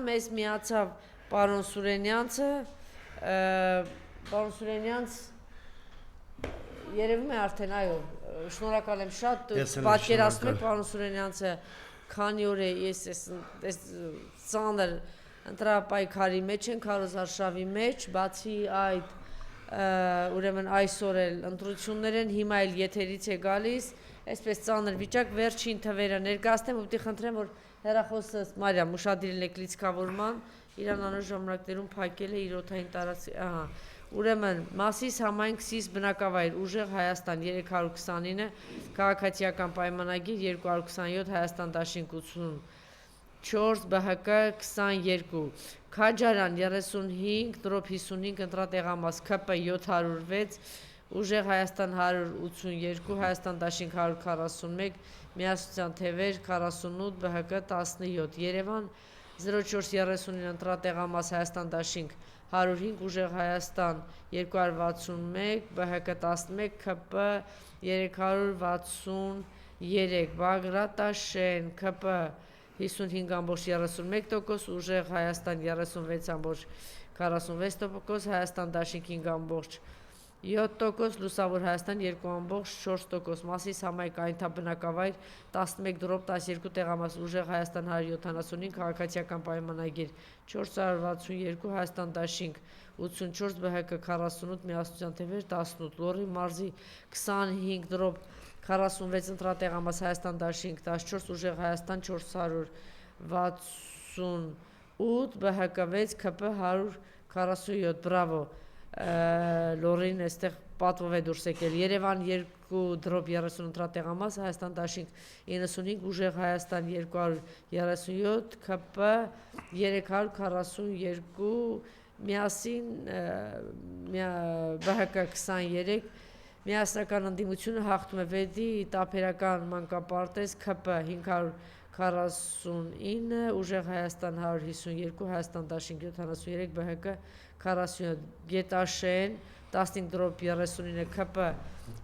մեզ միացավ պարոն Սուրենյանցը, պարոն Սուրենյանց երևում է արդեն, այո, շնորհակալ եմ շատ, պատկերացնում եք պարոն Սուրենյանցը քանի օր է ես այս ծանր ընտրապայքարի մեջ են, քարոզարշավի մեջ, բացի այդ ուրեմն այսօր էլ ընտրություններ են, հիմա էլ եթերից է գալիս, այսպես ծանր վիճակ, վերջին թվերը ներկայացնեմ, ուտի խնդրեմ, որ հեռախոսը Մարիամ ուշադիր եք լիցքավորման, իրան անոր ժամանակներում փակել է իր օդային տարածքի, ուրեմն Մասիս համայնք Սիս բնակավայր ուժեղ Հայաստան 329, քաղաքացիական պայմանագիր 227 Հայաստան դաշինք 84 ԲՀԿ 22, Քաջարյան 35 դրոպ 55 ընտրատեղամաս ՔՊ 706, ուժեղ Հայաստան 182 Հայաստան դաշինք 141, միասնության թևեր 48 ԲՀԿ 17, Երևան 0439 ընտրատեղամաս Հայաստան դաշինք 105 ուժեղ Հայաստան 261 ԲՀԿ 11 ՔՊ 363 Բագրատաշեն ՔՊ 55.31%, ուժեղ Հայաստան 36.46%, Հայաստան դաշինք 5.7%, Լուսավոր Հայաստան 2.4%, Մասիս համայնք այնթաբնակավայր 11 դրոպ 12 տեղամաս, ուժեղ Հայաստան 175, քաղաքացիական պայմանագիր 462, Հայաստան դաշինք 84, ԲՀԿ 48, միասնության թևեր 18, Լոռի մարզի 25 դրոպ 46 ընտրատեղամաս, Հայաստան դաշինք 14, ուժեղ Հայաստան 468, ԲՀԿ 6, ՔՊ 147, բրավո, Լոռին էստեղ պատվով է դուրս եկել, Երևան 2 դրոպ 30 ընտրատեղամաս, Հայաստան դաշինք 95, ուժեղ Հայաստան 237, ՔՊ 342, միասին ԲՀԿ 23, միասնական ընդդիմությունը հաղթում է վեդի տափերական մանկապարտեզ ՔՊ 549, ուժեղ Հայաստան 152, Հայաստան դաշինք 73, ԲՀԿ 47, Գետաշեն 15 դրոպ 39, ՔՊ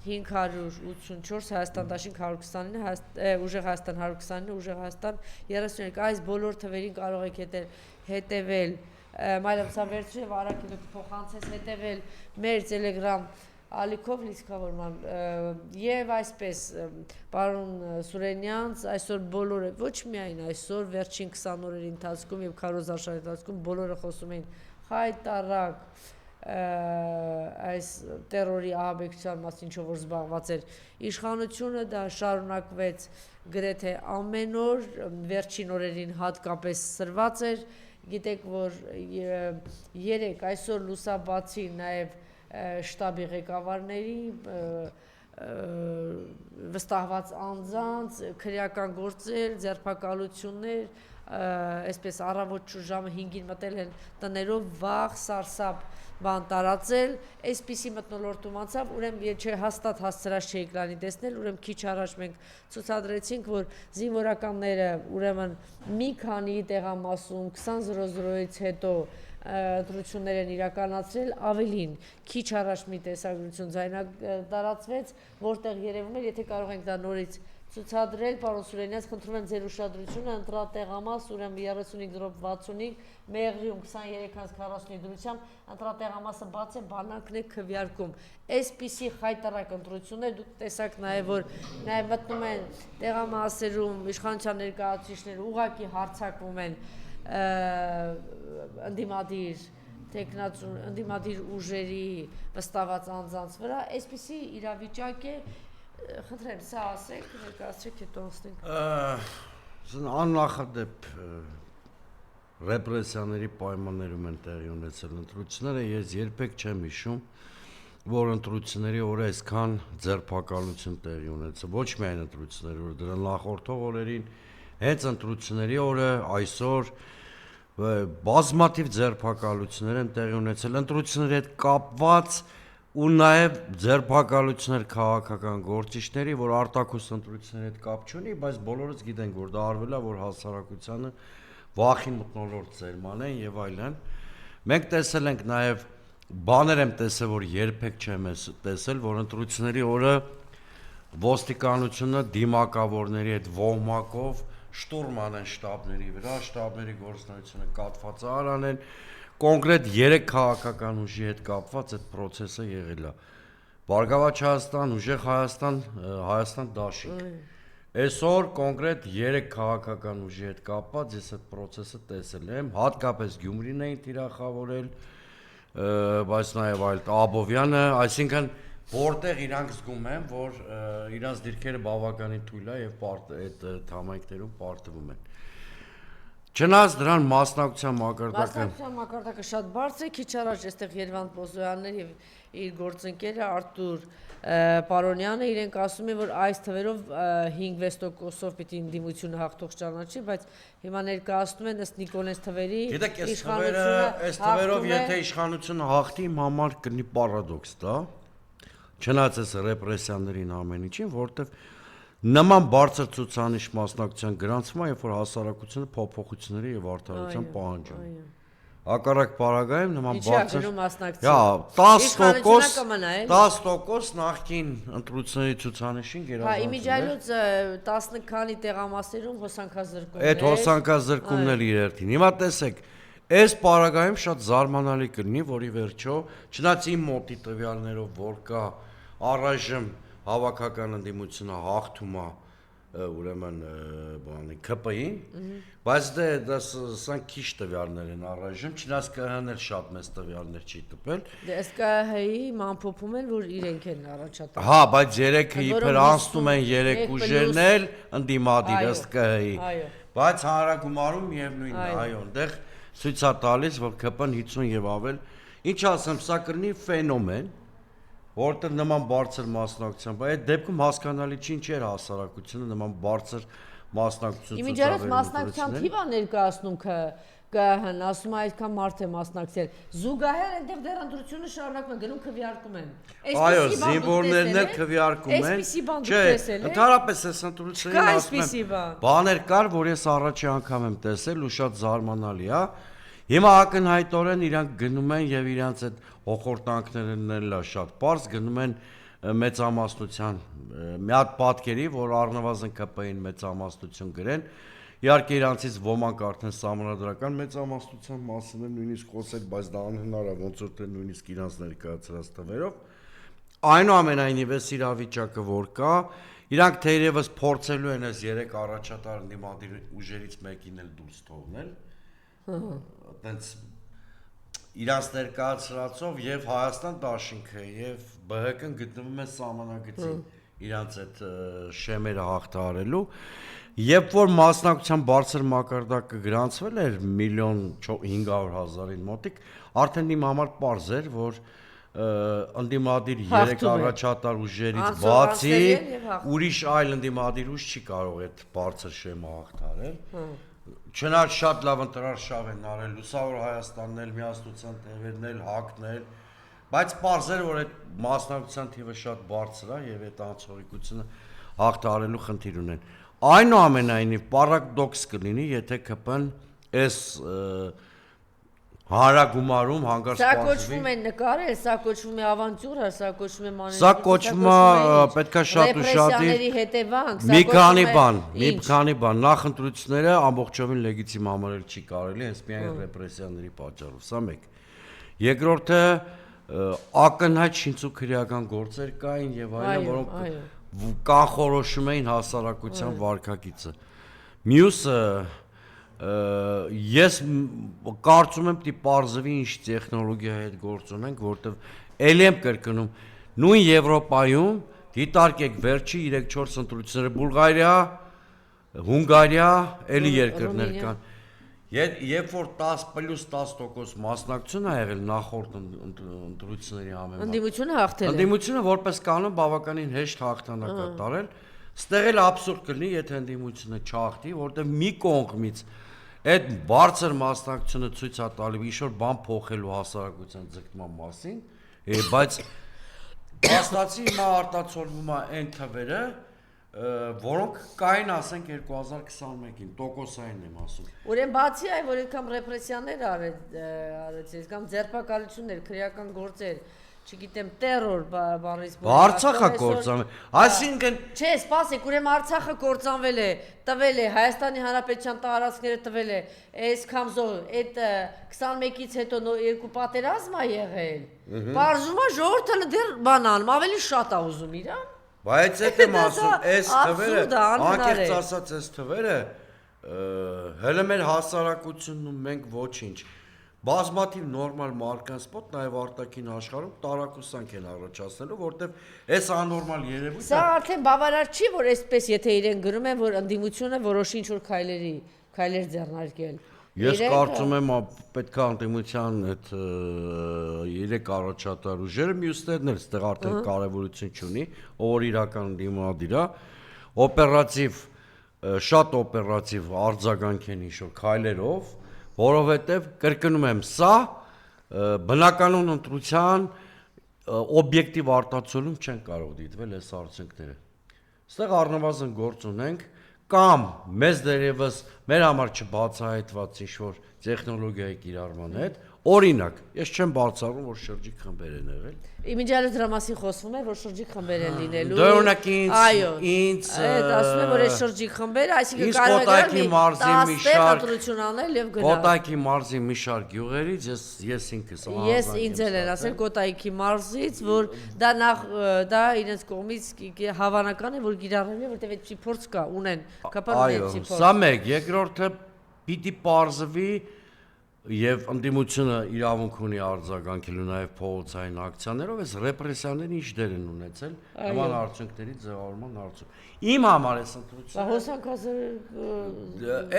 584, Հայաստան դաշինք 129, ուժեղ Հայաստան 129, ուժեղ Հայաստան 33, այս բոլոր թվերին կարող եք հետևել, Մարիամ սա վերցրու եւ արագ դուք փոխանցես հետևել մեր Telegram ալիքով լիցքավորման եւ այսպես պարոն Սուրենյանց այսօր բոլորը ոչ միայն այսօր վերջին 20 օրերի ընթացքում եւ քարոզարշավի ընթացքում բոլորը խոսում էին հայտարարակ այս տերորի ահաբեկչության մասին, ինչով որ զբաղված էր իշխանությունը, դա շարունակվեց գրեթե ամեն օր, վերջին օրերին հատկապես սրված էր, գիտեք որ այսօր լուսաբացի նաեւ շտաբի ղեկավարների վստահված անձանց քրեական գործեր, ձերբակալություններ, այսպես առավոտ ժամը 5-ին մտել են տներով վախ, սարսափ բան տարածել, այսպիսի մթնոլորտում անցավ, ուրեմն հաստատ հասցրած չէի կլանի տեսնել, ուրեմն քիչ առաջ մենք ցուցադրեցինք, որ զինվորականները ուրեմն մի քանի տեղամասում 20:00-ից հետո ընտրություններ են իրականացրել, ավելին քիչ առաջ մի տեսագրություն տարածվեց, որտեղ երևում էր, եթե կարող ենք դա նորից ցուցադրել, պարոն Սուրենյանց, խնդրում եմ ձեր ուշադրությունը, ընտրատեղամաս, ուրեմն 35:65, Մեղրիում 23:45 դրությամբ, ընտրատեղամասը բաց է, բանակն է քվեարկում։ Այսպիսի խայտարակ ընտրություններ, դուք տեսաք նաև, որ նաև մտնում են տեղամասերում իշխանության ներկայացուցիչները ուղղակի հարձակվում են ընդդիմադիր ուժերի վստահված անձանց վրա, այսպիսի իրավիճակ է, խնդրեմ, սա ասեք, ներկայացրեք, հետո անցնենք։ Աննախադեպ ռեպրեսիաների պայմաններում են տեղի ունեցել ընտրությունները, ես երբեք չեմ հիշում, որ ընտրությունների օրը այսքան ձերբակալություն տեղի ունեցել, ոչ միայն ընտրությունների օրը, դրա նախորդող օրերին, հենց ընտրությունների օրը այսօր բազմաթիվ ձերբակալություններ են տեղի ունեցել, ընտրությունների հետ կապված ու նաև ձերբակալություններ քաղաքական գործիչների, որ արտաքուստ ընտրությունների հետ կապ չունի, բայց բոլորս գիտենք, որ դա արվել է, որ հասարակությանը վախի մթնոլորտ սերմանեն եւ այլն։ Մենք տեսել ենք նաև բաներ եմ տեսել, որ երբեք չեմ տեսել, որ ընտրությունների օրը ոստիկանությունը դիմակավորների հետ ոհմակով շտուրման են շտաբների վրա, շտաբների գործունեությունը կատված արան են, կոնկրետ 3 քաղաքական ուժի հետ կապված այդ process-ը եղել է։ Բարգավաճ Հայաստան, Ուժեղ Հայաստան, Հայաստան Դաշինք։ Այսօր կոնկրետ 3 քաղաքական ուժի հետ կապված ես այդ process-ը տեսել եմ, հատկապես Գյումրին էին թիրախավորել, բայց նաև այլ Աբովյանը, այսինքն որտեղ իրանք զգում են, որ իրանց դիրքերը բավականին թույլ է եւ այդ համայնքներում պարտվում են։ Չնայած դրան մասնակցության մակարդակը շատ բարձր է, քիչ առաջ այստեղ Երվանդ Պոզոյաններ եւ իր գործընկերը Արտուր Պարոնյանը իրենք ասում են, որ այս թվերով 5-6%-ով պիտի ընդդիմությունը հաղթող ճանաչի, բայց հիմա ներկայացնում են ըստ Նիկոլենց թվերի այս թվերով եթե իշխանությունը հաղթի, իմ համար կլինի պարադոքս, դա չնայած այս ռեպրեսիաներին ամեն ինչին, որովհետև նման բարձր ցուցանիշ մասնակցության գրանցումը, երբ որ հասարակությունը փոփոխությունների եւ արդարության պահանջում է։ Հակառակ պարագայում նման բարձր 10% նախկին ընտրությունների ցուցանիշին գերազանցում է։ Իմիջիայլոց 10 քանի տեղամասերում հոսանքազրկումներ։ Այդ հոսանքազրկումները իրերթին։ Հիմա տեսեք, այս պարագայում շատ զարմանալի կլինի, որի վերջո, չնայած իմ մոտի տվյալներով, որ կա առայժմ հավաքական ընդդիմությունը հաղթում է ուրեմն բանի ԿՊ-ին, բայց դա սա քիչ տվյալներ են առայժմ, չնայած ԿՀ-ն էլ շատ մեծ տվյալներ չի տպել։ Դե ըստ ԿՀ-ի ամփոփում են, որ իրենք են առաջատար։ Հա, բայց 3-ը իբր անցնում են 3 ուժերն էլ ընդդիմադիր ըստ ԿՀ-ի։ Բայց հանրագումարում միևնույնն է, այո, այնտեղ ցույց է տալիս, որ ԿՊ-ն 50 եւ ավել, ինչ ասեմ, սա կլինի ֆենոմեն, որտեղ նման բարձր մասնակցությամբ, այդ դեպքում հասկանալի չի ինչ էր հասարակությունը նման բարձր մասնակցություն ցուցաբերել։ Իմիջիայլոց մասնակցության թիվը ներկայացնում ԿՀ-ն, ասում է այդքան մարդ է մասնակցել։ Զուգահեռ այնտեղ դեռ ընտրությունը շարունակվում է, գնում քվեարկում են։ Այո, զինվորներն էլ քվեարկում են։ Այսպիսի բան դուք տեսել եք։ Ընդհանրապես այս ընտրություններին ասում եմ, բաներ կար, որ ես առաջի անգամ եմ տեսել ու շատ զարմանալի է։ Հիմա ակնհայտորեն իրանք գնում են եւ իրանք այդ հոխորտանքներն էլ շատ པարզ գնում են մեծամասնության մի հատ պատկերի, որ առնվազն ԿՊ-ին մեծամասնություն գրեն, իհարկե իրանցից ոմանք արդեն սահմանադրական մեծամասնության մասին են նույնիսկ խոսել, բայց դա անհնար է, ոնց որ թե նույնիսկ իրանց ներկայացրած թվերով։ Այնուամենայնիվ այս իրավիճակը որ կա, իրանք թերևս փորձելու են այս 3 առաջատար ընդդիմադիր ուժերից մեկին էլ դուրս թողնել։ Այդպես իրանց ներկայացրածով եւ Հայաստան Դաշինքը եւ ԲՀԿ-ն գտնվում են սահմանագծին իրանց այդ շեմերը հաղթահարելու, երբ որ մասնակցության բարձր մակարդակը գրանցվել էր 1,500,000-ին մոտիկ, արդեն իմ համար պարզ էր, որ ընդդիմադիր 3 առաջատար ուժերից բացի ուրիշ այլ ընդդիմադիր ուժ չի կարող այդ բարձր շեմը հաղթահարել։ Չնայած շատ լավ ընտրարշավ են արել, Լուսավոր Հայաստանն էլ, Միասնության տերերն էլ, ՀԱԿ-ն էլ, բայց պարզ էր, որ այդ մասնակցության թիվը շատ բարձր է եւ այդ անցողիկությունը հաղթահարելու խնդիր ունեն։ Այնուամենայնիվ պարադոքս կլինի, եթե ԿՊ-ն այս հանրագումարում հանգարց սա կոչվում է նկարել, սա կոչվում է ավանտյուրա, սա կոչվում է մանրէ։ Սա կոչվում է պետքա շատ ուշադիր հետևանք, մի քանի բան, նախընտրությունները ամբողջովին լեգիտիմ համարել չի կարելի, հենց միայն ռեպրեսիաների պատճառով, սա մեկ։ Երկրորդը ակնհայտ շինցուքրեական գործեր կային եւ այլն, որոնք կանխորոշում էին հասարակության վարքագիծը։ Մյուսը ես կարծում եմ պիտի պարզվի ինչ տեխնոլոգիա հետ գործ ունենք, որտեվ ելի եմ կրկնում, նույն Եվրոպայում դիտարկեք վերջի 3-4 ընտրությունները Բուլղարիա, Հունգարիա, էլի երկրներ կան։ Երբ որ 10+10% մասնակցություն ա եղել նախորդ ընտրությունների համեմատ։ Ընդդիմությունը հաղթել է։ Ընդդիմությունը որպես կանոն բավականին հեշտ հաղթանակ է տարել։ Ստեղ էլ աբսուրդ կլինի, եթե ընդդիմությունը չհաղթի, որտեղ մի կողմից այդ բարձր մասնակցությունը ցույց է տալի ինչ-որ բան փոխելու հասարակության ձգտման մասին, բայց փաստացի հիմա արտացոլվում է այն թվերը, որոնք կային, ասենք 2021-ին, տոկոսային եմ ասում։ Ուրեմն բացի այն, որ այդքան ռեպրեսիաներ արեցին, կամ ձերբակալություններ, քրեական գործեր, չգիտեմ, terror բառից Արցախը կործանվել։ Այսինքն չէ, սպասեք, ուրեմն Արցախը կործանվել է, տվել է Հայաստանի Հանրապետության տարածքները տվել է, այս քամզո այդ 21-ից հետո երկու պատերազմ է եղել։ Բարձում է ժողովուրդը դեռ բանան, ավելի շատ է ուզում իրան։ Բայց այդ եմ ասում, այս թվերը, անկեղծ ասած այս թվերը, հələ մեր հասարակությունն ու մենք ոչինչ։ Բազմաթիվ նորմալ մարդկանց մոտ նաև արտաքին աշխարհում տարակուսանք են առաջացնելու, որտեվ այս աննորմալ երևույթը Սա արդեն բավարար չի, որ այսպես եթե իրեն գրում են, որ ընդդիմությունը որոշ ինչ-որ քայլեր ձեռնարկել։ Ես կարծում եմ պետք է ընդդիմության այդ 3 առաջատար ուժերը մյուսներն էլ այդտեղ արդեն կարևորություն չունի, որ իրական դիմադիր է, օպերատիվ շատ օպերատիվ արձագանք են ինչ-որ քայլերով, որովհետև կրկնում եմ, սա բնականon ընտրության օբյեկտիվ արտացոլում չեն կարող դիտվել այս արդյունքները։ Այստեղ առնվազն գործ ունենք կամ մեզ դերևս մեր համար չբացահայտված ինչ-որ տեխնոլոգիայի կիրառման հետ, օրինակ, ես չեմ բացառում, որ շրջիկ խմբեր են եղել։ Իմիջիալը դրա մասին խոսվում է, որ շրջիկ խմբեր են լինելու։ Դե օրինակ ինձ այդ ասում եմ, որ այս շրջիկ խմբերը, այսինքն կարող է գալ 10 ընտրություն անել եւ գնալ։ Կոտայքի մարզի մի շարք յուղերից ես ինքս Ես ինձ էլ են ասել Կոտայքի մարզից, որ դա իրենց կողմից հավանական է, որ կիրառվի, որտեղ այդպիսի փորձ կա, ունեն, Այո, սա մեկ, երկրորդը պիտի պարզվի Եվ ընդդիմությունը իրավունք ունի արձագանքելու նաև փողոցային ակցիաներով, այս ռեպրեսիաները ինչ դեր են ունեցել նման արդյունքների ձևավորման հարցում։ Իմ համար այս ընտրությունը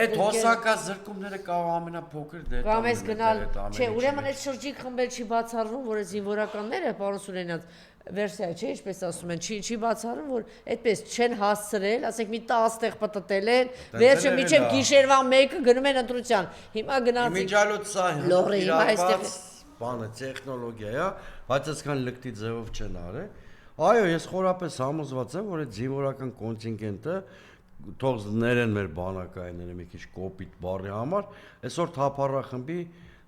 այդ հոսակազրկումները կարող ամենափոքր դետալն Կամ ես գնալ, չէ, ուրեմն այդ շրջիկ խմբեր չի բացառվում, որ այս զինվորականները, պարոն Սուրենյան, վերսիա չէ, ինչպես ասում են, չի բացառում, որ այդպես չեն հասցրել, ասենք մի 10 տեղ պտտել են, վերջը միջև գիշերվա 1-ը գնում են ընտրության։ Հիմա գնացին։ Իմիջիալոց սա իրավված բանը տեխնոլոգիա է, բայց այսքան լկտի ձևով չեն արել։ Այո, ես խորապես համոզված եմ, որ այդ զինվորական կոնտինգենտը թող ներեն մեր բանակայինները մի քիչ կոպիտ բառի համար, այսօր թափառախմբի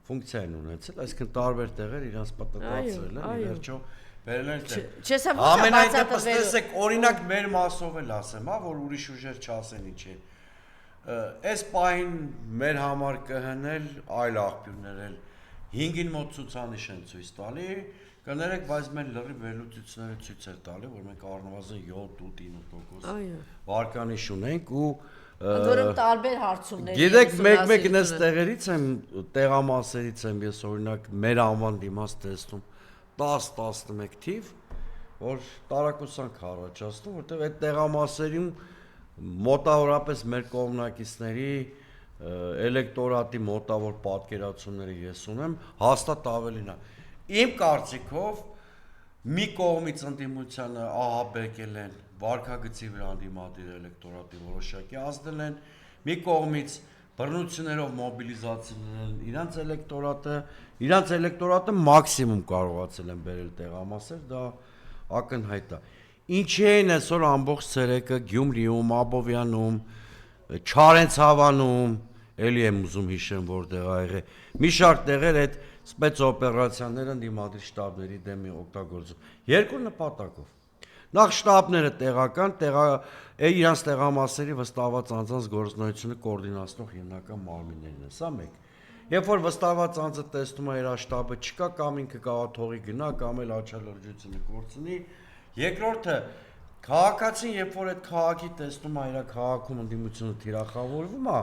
ֆունկցիա են ունեցել, այսինքն տարբեր տեղեր իրանց պտտացրել են, ի վերջո Ամենայնպես տեսեք, օրինակ մեր մասով էլ ասեմ, որ ուրիշ ուժեր չասեն ինչ է։ Այս պահին մեր համար կհնել այլ աղբյուրներ էլ 5-ին մոտ ցուցանիշ են ցույց տալի, կներեք, բայց մեր լրիվ վերլուծությունները ցույց են տալի, որ մենք առնվազն 7-8% վարկանիշ ունենք ու Որում տարբեր հարցումներ։ Գիտեք, մեկ-մեկն այս տեղերից եմ, տեղամասերից եմ ես օրինակ մեր անվան դիմաց տեսնում 10-11 թիվ, որ տարակուսանք առաջացնում, որտեղ այդ տեղամասերում մոտավորապես մեր կողմնակիցների էլեկտորատի մոտավոր պատկերացումները ես ունեմ, հաստատ ավելին է։ Իմ կարծիքով մի կողմից ընդդիմությանը ահաբեկել են, վարքագծի վրա ընդդիմադիր էլեկտորատի որոշակի ազդել են, մի կողմից բռնություններով մոբիլիզացիաներն իրանց էլեկտորատը մաքսիմում կարողացել են բերել տեղամասեր, դա ակնհայտ է։ Ինչի են այսօր ամբողջ ցերեկը Գյումրիում, Աբովյանում, Չարենցավանում, էլի եմ ուզում հիշեմ որտեղ ա եղել, մի շարք տեղեր այդ սպեցօպերացիաները ընդդիմադիր շտաբների դեմ օգտագործում։ Երկու նպատակով։ Նախ շտաբները տեղական, իրանց տեղամասերի վստահված անձանց գործունեությունը կոորդինացնող հիմնական մարմիններն են, սա մեկ։ Երբ որ վստահված անձը տեսնում է իր շտաբը չկա, կամ ինքը կարող թողի գնա, կամ էլ աչալրջությունը կորցնի։ Երկրորդը, քաղաքացին, երբ որ այդ քաղաքի տեսնում է իր քաղաքում ընդդիմությունը թիրախավորվում է,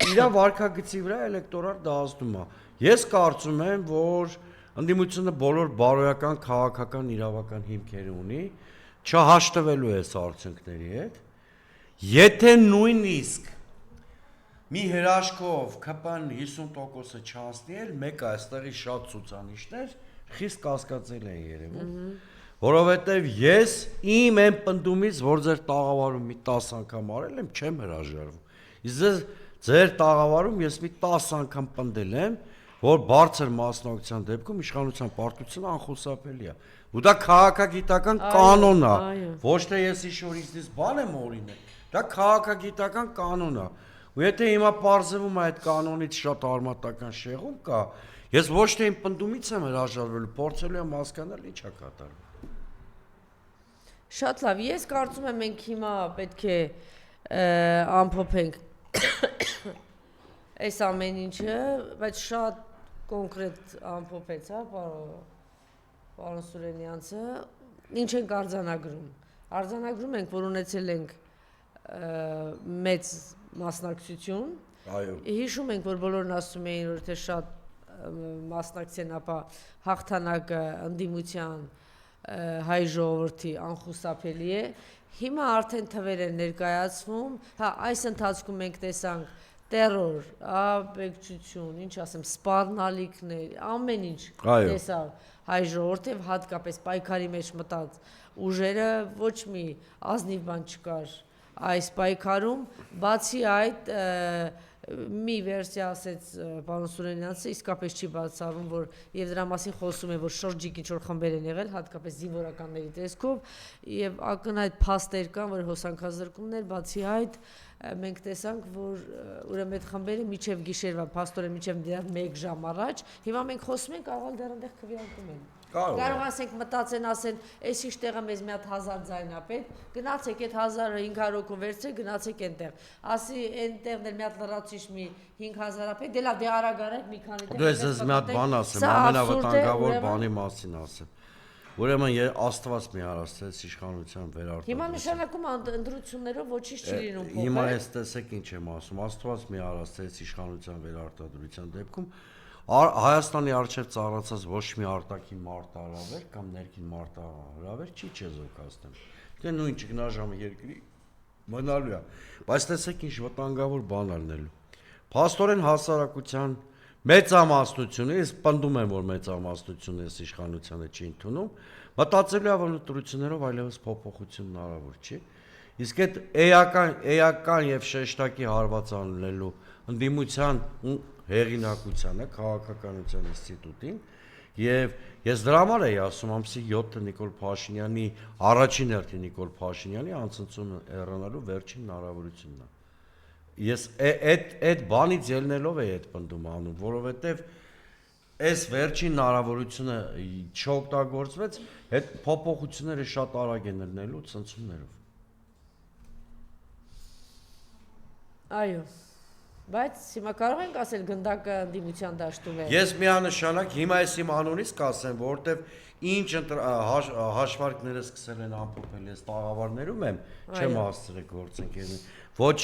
իր վարքագծի վրա էլեկտորալ դասում է։ Ես կարծում եմ, որ ընդդիմությունը բոլոր բարոյական քաղաքական իրավական հիմքեր ունի, չհաշտվելու է այս արդյունքների հետ, եթե նույնիսկ մի հրաշքով ԿՊ-ն 50%-ը չհասնի էլ, մեկ այստեղի շատ ցուցանիշներ խիստ կասկածել են երևում, որովհետև ես իմ այն պնդումից, որ ձեր տաղավարում մի 10 անգամ արել եմ, չեմ հրաժարվում։ Իսկ ձեր տաղավարում ես մի 10 անգամ պնդել եմ, որ բարձր մասնակցության դեպքում իշխանության պարտությունը անխուսափելի է։ Ու դա քաղաքագիտական կանոն է, ոչ թե ես ինչ-որ ինձնից բան եմ օրինել, դա քաղաքագիտական կանոն է։ Ու եթե հիմա պարզվում է այդ կանոնից շատ արմատական շեղում կա, ես ոչ թե իմ պնդումից եմ հրաժարվել, փորձելու եմ հասկանալ ինչ է կատարվում։ Շատ լավ, ես կարծում եմ մենք հիմա պետք է ամփոփենք այս ամեն ինչը, բայց շատ կոնկրետ ամփոփեց, հա, պարոն Սուրենյանցը, ինչ ենք արձանագրում։ Արձանագրում ենք, որ ունեցել ենք մեծ մասնակցություն։ Այո։ Հիշում ենք, որ բոլորն ասում էին, որ թե շատ մասնակցեն, ապա հաղթանակը ընդդիմության հայ ժողովրդի անխուսափելի է։ Հիմա արդեն թվեր են ներկայացվում, հա, այս ընթացքում մենք տեսանք տերոր, աբեկչություն, ինչ ասեմ, սպառնալիքներ, ամեն ինչ տեսավ հայ ժողովուրդը, հատկապես պայքարի մեջ մտած ուժերը, ոչ մի ազնիվ բան չկար այս պայքարում, բացի այդ մի վերսիա ասեց պարոն Սուրենյանցը, իսկապես չի բացառվում, որ եւ դրա մասին խոսում է, որ շրջիկ ինչ-որ խմբեր են եղել, հատկապես զինվորականների տեսքով, եւ ակնհայտ փաստեր կան, որ հոսանքազրկումներ, բացի այդ մենք տեսանք, որ ուրեմն այդ խմբերը միջև գիշերվա, փաստորեն միջև 1 ժամ առաջ, հիմա մենք խոսում ենք, աղալ դեռ այնտեղ քվեարկում են։ Կարող ասենք մտածեն, ասեն, այս ինչ տեղը մեզ մի հատ 1000 ձայն է պետք, գնացեք այդ 1500 հոգու վերցրեք, գնացեք այնտեղ։ Ասի այնտեղ դեռ մի հատ լրացուցիչ մի 5000 է պետք, դե լավ, դե արագ արեք մի քանի տեղ։ Դե ես մի հատ բան ասեմ, ամենավտանգավոր բանի մասին ասեմ։ Ուրեմն Աստված մի հարստեց իշխանության վերարտադրություն։ Հիմա նշանակում ընտրություններով ոչինչ չի լինում փոխել։ Հիմա ես տեսեք ինչ եմ ասում, Աստված մի հարստեց իշխանության վերարտադրության դեպքում Հայաստանի արչև ծառացած ոչ մի արտաքին մարտահրավեր կամ ներքին մարտահրավեր չի չեզոքացնել։ Դե նույն ճգնաժամը երկրի մնալու է, բայց տեսեք ինչ վտանգավոր բան ալնելու։ Փաստորեն հասարակության մեծամասնությունը, ես պնդում եմ, որ մեծամասնությունը այս իշխանությանը չի ընդունում, մտածելու է, որ ընտրություններով այլևս փոփոխություն հնարավոր չի։ Իսկ այդ էական եւ շեշտակի հարված անելու ընդդիմության հեղինակությանը, քաղաքականության ինստիտուտին եւ ես դրա համար էի ասում ամսի 7-ը Նիկոլ Փաշինյանի առաջին հերթին Նիկոլ Փաշինյանի անցնցումը հեռանալու վերջին հնարավորությունն է։ Ես այդ բանից ելնելով էի այդ պնդումը անում, որովհետեւ այս վերջին հնարավորությունը չօգտագործվեց, այդ փոփոխությունները շատ արագ են ելնելու ցնցումներով։ Այո, բայց հիմա կարող ենք ասել գնդակը ընդդիմության դաշտում է։ Ես միանշանակ հիմա ես իմ անունից կասեմ, որովհետև ինչ հաշվարկները սկսել են ամփոփել, ես տաղավարներում եմ, չեմ հասցրել գործընկերներին, ոչ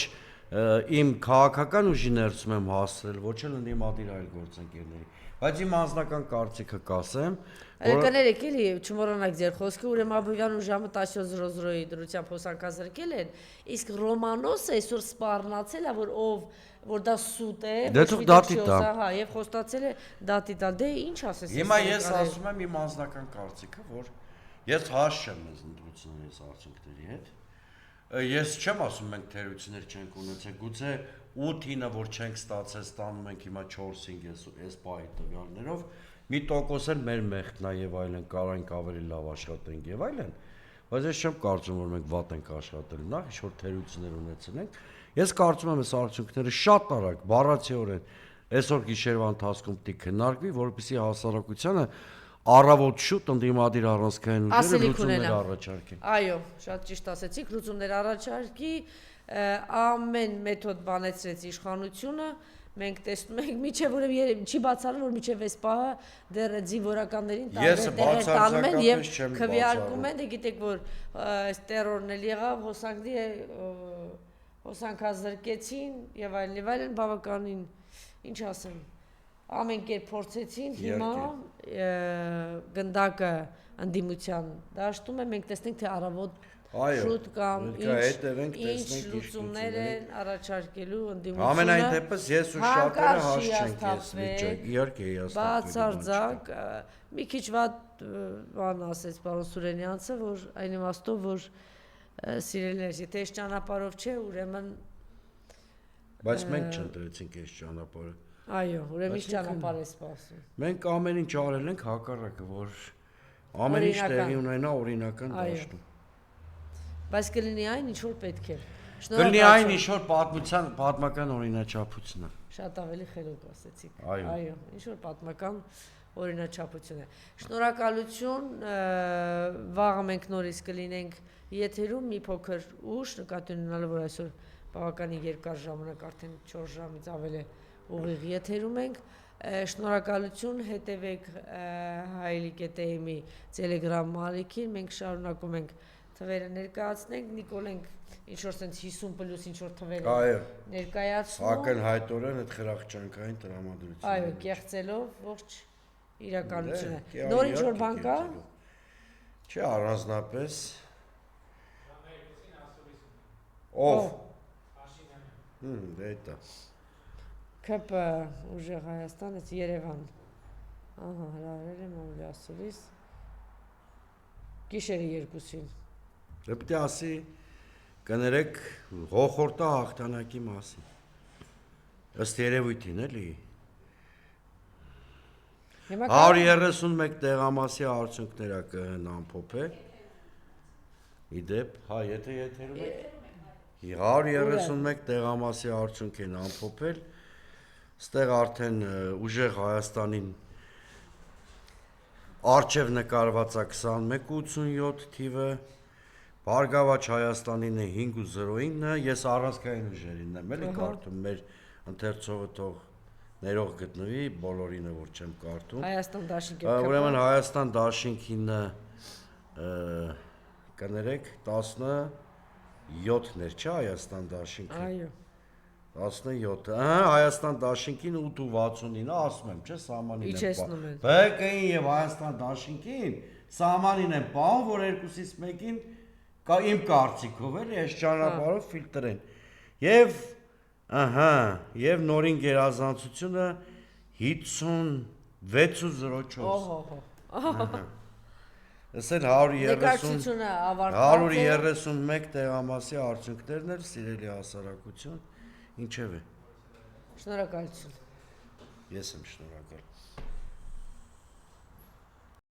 իմ քաղաքական ուժի ներսում եմ հասցրել, ոչ էլ ընդդիմադիր այլ գործընկերների, բայց իմ անձնական կարծիքը կասեմ, կներեք էլի, չմոռանաք ձեր խոսքը, ուրեմն Աբովյանը ժամը 17:00-ի դրությամբ հոսանքազրկել են, իսկ Ռոմանոսը այսօր սպառնացել է, որ դա սուտ է, հա, եւ խոստացել է դատի տալ։ Դե ինչ ասես։ Հիմա ես ասում եմ իմ անձնական կարծիքը, որ ես հաշ չեմ այս ընդրությունների արդյունքների հետ։ Ես չեմ ասում մենք թերություններ չենք ունեցել, գուցե 8-ը որ չենք ստացել, ստանում ենք հիմա 4-5 այս պահի տվյալներով, մի տոկոս էլ մեր մեղքն է եւ այլն, կարող ենք ավելի լավ աշխատենք եւ այլն, բայց ես չեմ կարծում որ մենք վատ ենք աշխատել, նախ ինչ որ թերություններ ունեցել ենք։ Ես կարծում եմ այս արդյունքները շատ արագ, բառացիորեն այսօր գիշերվա ընթացքում պիտի քննարկվի, որպեսզի հասարակությանը առավոտ շուտ ընդդիմադիր առանցքային ուժերը լուծումներ առաջարկեն։ Այո, շատ ճիշտ ասեցիք, լուծումներ առաջարկի, ամեն մեթոդ բանեցրեց իշխանությունը, մենք տեսնում ենք, միջև որևէ չի բացառում, որ միջև այս պահը դեռ զինվորականներին տարբեր տանում են եւ քվեարկում են, դե գիտեք որ այս տերորն էլ եղավ, հոսանքազրկեցին եւ այլն, բավականին, ինչ ասեմ, ամեն կերպ փորձեցին, հիմա գնդակը ընդդիմության դաշտում է, մենք տեսնենք թե առավոտ շուտ կամ ինչ լուծումներ են առաջարկելու ընդդիմությունը։ Ամենայն դեպս ես ու շատերը հաշ չենք ես վիճակ, իհարկե բացարձակ, մի քիչ վատ բան ասեց պարոն Սուրենյանցը, որ այն իմաստով, որ սիրելիներս, եթե այս ճանապարհով չէ, ուրեմն բայց մենք չընտրեցինք այս ճանապարհը։ Այո, ուրեմն ինչ ճանապարհ է սպասում։ Մենք ամեն ինչ արել ենք հակառակը, որ ամեն ինչ տեղի ունենա օրինական դաշտում։ Բայց կլինի այն, ինչ որ պետք է։ Կլինի այն ինչ որ պատմական օրինաչափություն է։ Շատ ավելի խելոք ասեցիք։ Այո, ինչ որ պատմական օրինաչափություն է։ Շնորհակալություն, վաղը մենք նորից կլինենք եթերում մի փոքր ուշ, նկատի ունենալով որ այսօր բավականին երկար ժամանակ արդեն 4 ժամից ավել է ուղիղ եթերում ենք։ Շնորհակալություն, հետևեք Հայլիկետեյմի Telegram ալիքին, մենք շարունակում ենք թվերը ներկայացնենք, Նիկոլենք ինչ-որ sense 50+ ինչ-որ թվեր ներկայացնում։ Ակնհայտորեն այդ խրախճանքային տրամադրությունը։ Այո, կեղծելով ողջ իրականությունը։ Նոր ինչ-որ բան կա։ Չէ, առանձնապես։ Ով։ Դե դա։ ԿՊ ուժեղ Հայաստանից Երևան։ Ահա, հրավերել եմ ով ասելիս։ Գիշերը 2-ին։ Դե պետք է ասի կներեք հոխորտա հաղթանակի մասին։ Ըստ երևույթին էլի։ 131 տեղամասի արդյունքները կհն ամփոփել։ Իդեպ, հա, եթե եթերում եք 131 տեղամասի արդյունք են ամփոփել։ Ստեղ արդեն ուժեղ Հայաստանին արչև նկարված է 2187 թիվը, Բարգավաճ Հայաստանին է 509, ես առանցքային ուժերին եմ էլի կարդում, մեր ընթերցողը թող ներող գտնվի, բոլորինը որ չեմ կարդում։ Հայաստան դաշինքը։ Ուրեմն Հայաստան դաշինքինը կներեք 17-ներ, չէ՞ Հայաստան դաշինքը։ Այո։ 17, Հայաստան դաշինքին 869, ասում եմ, չէ, սահմանին եմ Իջեցնում են։ ԲԿ-ին եւ Հայաստան դաշինքին սահմանին են պահում, որ երկուսից մեկին կա իմ կարծիքով էլի, այս ճանապարհով ֆիլտրեն։ Եվ եւ նորին գերազանցությունը 56.04։ Օհո։ Ասել 131 տեղամասի արդյունքներն էլ սիրելի հասարակություն, ինչև է։ Շնորհակալություն։ Ես եմ շնորհակալ։